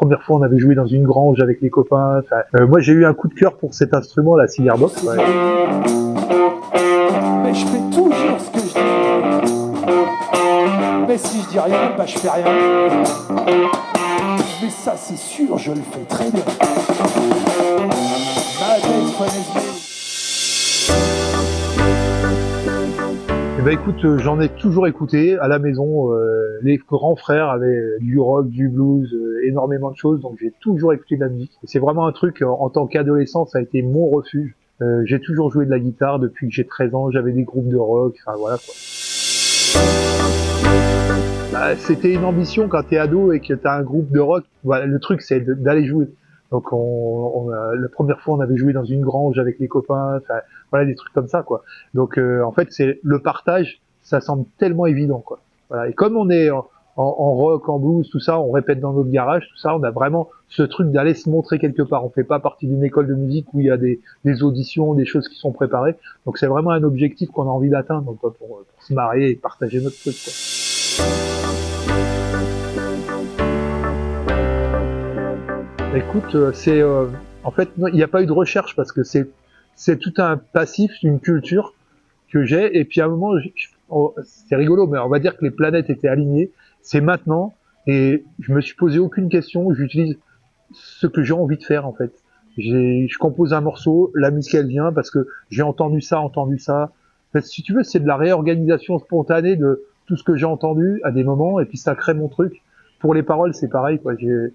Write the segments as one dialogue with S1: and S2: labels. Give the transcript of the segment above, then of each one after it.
S1: première fois, on avait joué dans une grange avec les copains. Enfin, moi, j'ai eu un coup de cœur pour cet instrument, la cigar box. Ouais.
S2: Mais je fais toujours ce que je dis. Mais si je dis rien, bah je fais rien. Mais ça, c'est sûr, je le fais très bien.
S1: Eh ben écoute, j'en ai toujours écouté à la maison. Les grands frères avaient du rock, du blues, énormément de choses, donc j'ai toujours écouté de la musique. Et c'est vraiment un truc, en tant qu'adolescent, ça a été mon refuge. J'ai toujours joué de la guitare depuis que j'ai 13 ans, j'avais des groupes de rock, enfin voilà quoi. Bah, c'était une ambition quand t'es ado et que t'as un groupe de rock. Voilà, le truc c'est d'aller jouer. Donc la première fois on avait joué dans une grange avec les copains, enfin, voilà des trucs comme ça quoi. Donc en fait c'est le partage, ça semble tellement évident quoi. Voilà. Et comme on est en rock, en blues, tout ça, on répète dans notre garage, tout ça, on a vraiment ce truc d'aller se montrer quelque part. On fait pas partie d'une école de musique où il y a des auditions, des choses qui sont préparées. Donc c'est vraiment un objectif qu'on a envie d'atteindre donc, pour se marier et partager notre truc quoi. Écoute, c'est en fait il n'y a pas eu de recherche parce que c'est tout un passif, une culture que j'ai et puis à un moment c'est rigolo mais on va dire que les planètes étaient alignées, c'est maintenant et je me suis posé aucune question, j'utilise ce que j'ai envie de faire en fait. Je compose un morceau, la musique elle vient parce que j'ai entendu ça. En fait, si tu veux, c'est de la réorganisation spontanée de tout ce que j'ai entendu à des moments et puis ça crée mon truc. Pour les paroles, c'est pareil quoi. Je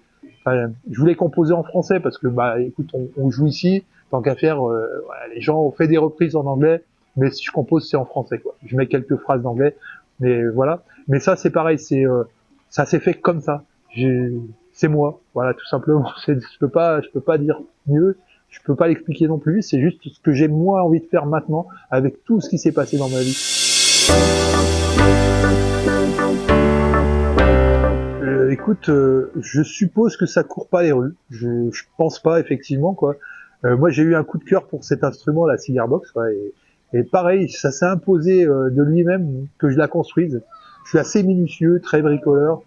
S1: voulais composer en français parce que bah écoute, on joue ici, tant qu'à faire, voilà, les gens ont fait des reprises en anglais, mais si je compose c'est en français quoi. Je mets quelques phrases d'anglais, mais voilà. Mais ça c'est pareil, ça s'est fait comme ça. C'est moi, voilà tout simplement. Je peux pas dire mieux, je peux pas l'expliquer non plus. C'est juste ce que j'ai moi envie de faire maintenant avec tout ce qui s'est passé dans ma vie. Écoute, je suppose que ça court pas les rues. Je pense pas effectivement quoi. Moi j'ai eu un coup de cœur pour cet instrument, la cigar box, quoi, et pareil, ça s'est imposé de lui-même que je la construise. Je suis assez minutieux, très bricoleur.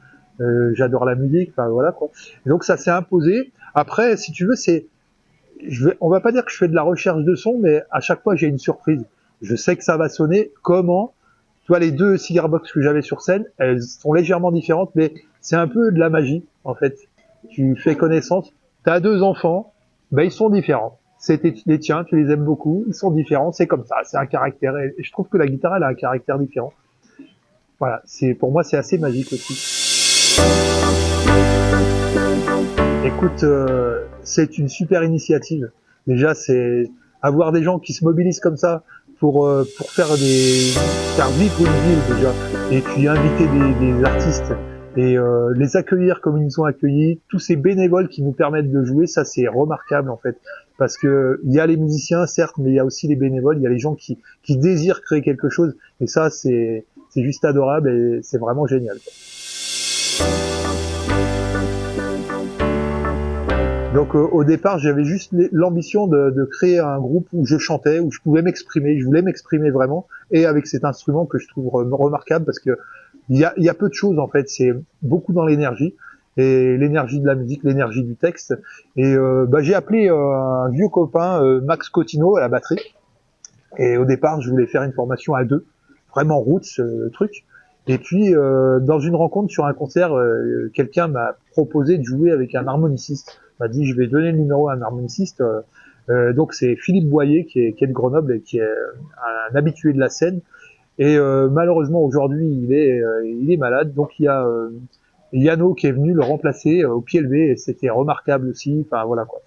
S1: J'adore la musique, enfin voilà quoi. Et donc ça s'est imposé. Après, si tu veux, on va pas dire que je fais de la recherche de son, mais à chaque fois j'ai une surprise. Je sais que ça va sonner. Comment? Tu vois, les deux cigar box que j'avais sur scène, elles sont légèrement différentes, mais c'est un peu de la magie, en fait. Tu fais connaissance, t'as deux enfants, ben ils sont différents. C'est les tiens, tu les aimes beaucoup, ils sont différents, c'est comme ça, c'est un caractère. Et je trouve que la guitare, elle a un caractère différent. Voilà, pour moi, c'est assez magique aussi. Écoute, c'est une super initiative. Déjà, c'est avoir des gens qui se mobilisent comme ça pour faire vivre une ville déjà, et puis inviter des artistes et les accueillir comme ils nous ont accueillis, tous ces bénévoles qui nous permettent de jouer, ça c'est remarquable en fait, parce que il y a les musiciens certes, mais il y a aussi les bénévoles, il y a les gens qui désirent créer quelque chose, et ça c'est juste adorable et c'est vraiment génial quoi. Donc au départ, j'avais juste l'ambition de créer un groupe où je chantais, où je pouvais m'exprimer, je voulais m'exprimer vraiment, et avec cet instrument que je trouve remarquable parce que il y a peu de choses en fait, c'est beaucoup dans l'énergie, et l'énergie de la musique, l'énergie du texte. Et j'ai appelé un vieux copain, Max Cotino, à la batterie, et au départ, je voulais faire une formation à deux, vraiment roots, le truc. Et puis, dans une rencontre sur un concert, quelqu'un m'a proposé de jouer avec un harmoniciste. Il m'a dit, je vais donner le numéro à un harmoniciste. Donc, c'est Philippe Boyer, qui est de Grenoble et qui est un habitué de la scène. Et malheureusement, aujourd'hui, il est malade. Donc, il y a Yano qui est venu le remplacer au pied levé. Et c'était remarquable aussi. Enfin, voilà quoi.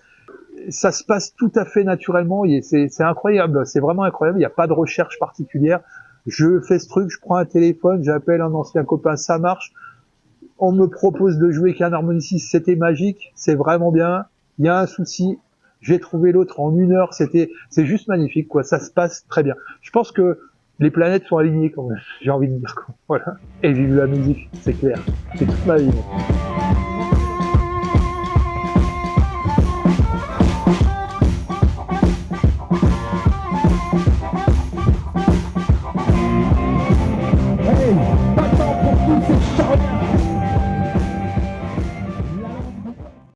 S1: Ça se passe tout à fait naturellement. C'est incroyable. C'est vraiment incroyable. Il n'y a pas de recherche particulière. Je fais ce truc, je prends un téléphone, j'appelle un ancien copain, ça marche. On me propose de jouer qu'un harmoniciste, c'était magique, c'est vraiment bien. Il y a un souci, j'ai trouvé l'autre en 1 heure, c'est juste magnifique, quoi. Ça se passe très bien. Je pense que les planètes sont alignées, quand même. J'ai envie de dire, quoi. Voilà. Et vive la musique, c'est clair. C'est toute ma vie.